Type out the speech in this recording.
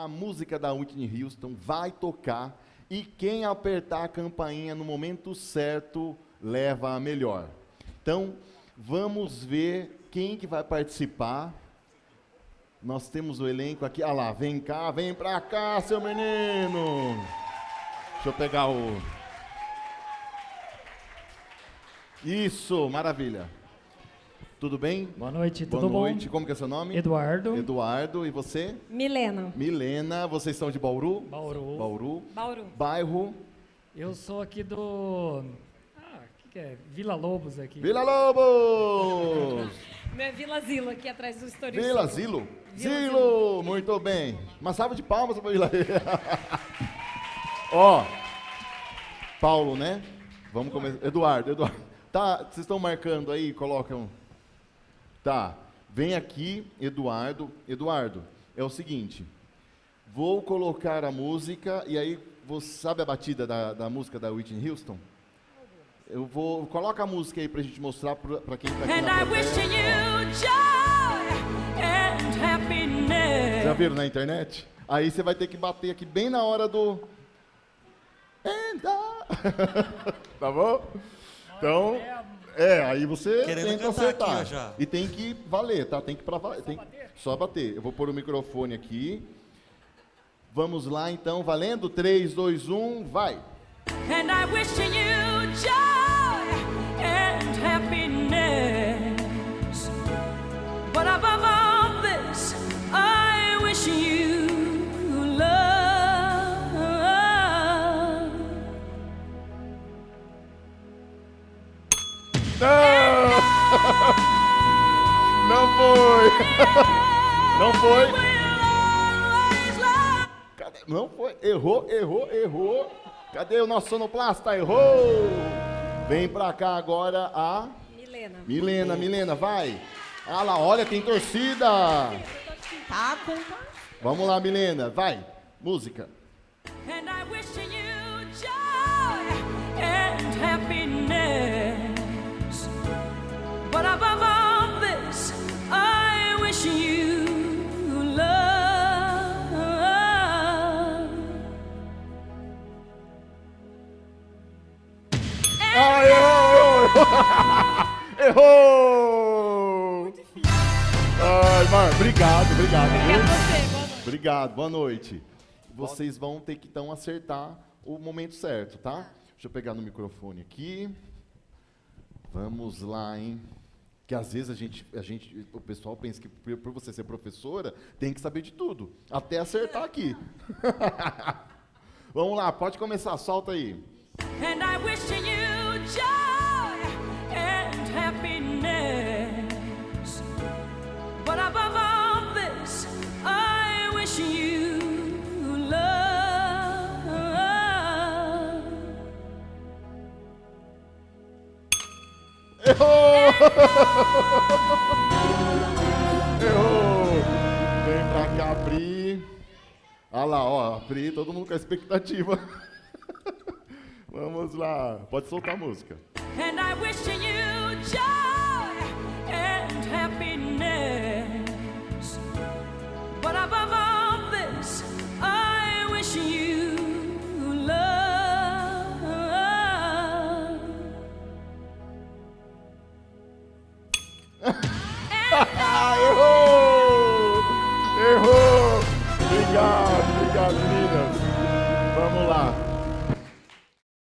a música da Whitney Houston vai tocar e quem apertar a campainha no momento certo leva a melhor. Então, vamos ver quem que vai participar. Nós temos o elenco aqui. Ah lá, vem cá, vem pra cá, seu menino. Deixa eu pegar o... Isso, maravilha. Tudo bem? Boa noite, tudo bom? Boa noite, como que é seu nome? Eduardo. Eduardo, e você? Milena. Milena, vocês são de Bauru? Bauru. Bauru. Bauru. Bairro? Eu sou aqui do... o que é? Vila Lobos aqui. Vila Lobos! Meu é Vila Zilo, aqui atrás do Estoril. Vila Zilo? Zilo, muito bem. Uma salva de palmas para Vila. Ó, Paulo, né? Vamos começar. Eduardo. Tá, vocês estão marcando aí, colocam. Tá, vem aqui, Eduardo. Eduardo, é o seguinte, vou colocar a música, e aí, você sabe a batida da música da Whitney Houston? Eu vou, coloca a música aí pra gente mostrar pra quem tá aqui na plateia. Já viram na internet? Aí você vai ter que bater aqui bem na hora do... Tá bom? Então, aí você tenta acertar. Aqui, já. E tem que valer, tá? Tem que só bater. Eu vou pôr o microfone aqui. Vamos lá, então, valendo? 3, 2, 1, vai! And I wish you joy and happiness. But above all this, I wish you love. Não! Não foi! Não foi! Cadê? Não foi! Errou! Cadê o nosso sonoplasta? Errou! Vem pra cá agora a... Milena, vai! Ah lá, olha, tem torcida! Tá com... Vamos lá, Milena, vai! Música. And I wish you joy and happiness. But above all this, I wish you love. Ah, errou! Ai, Mar, obrigado. Obrigado a você, boa noite. Obrigado, boa noite. Vocês vão ter que então acertar o momento certo, tá? Deixa eu pegar no microfone aqui. Vamos lá, hein? Que às vezes o pessoal pensa que por você ser professora, tem que saber de tudo, até acertar aqui. Vamos lá, pode começar, solta aí. And I wish you joy and happiness. But above all this, I wish you love. Errou! Errou! Vem pra cá, Pri. Olha lá, ó, Pri, todo mundo com a expectativa. Vamos lá, pode soltar a música. And I wish you joy and happiness. But above all this, I wish you love. Errou! Obrigado, meninas.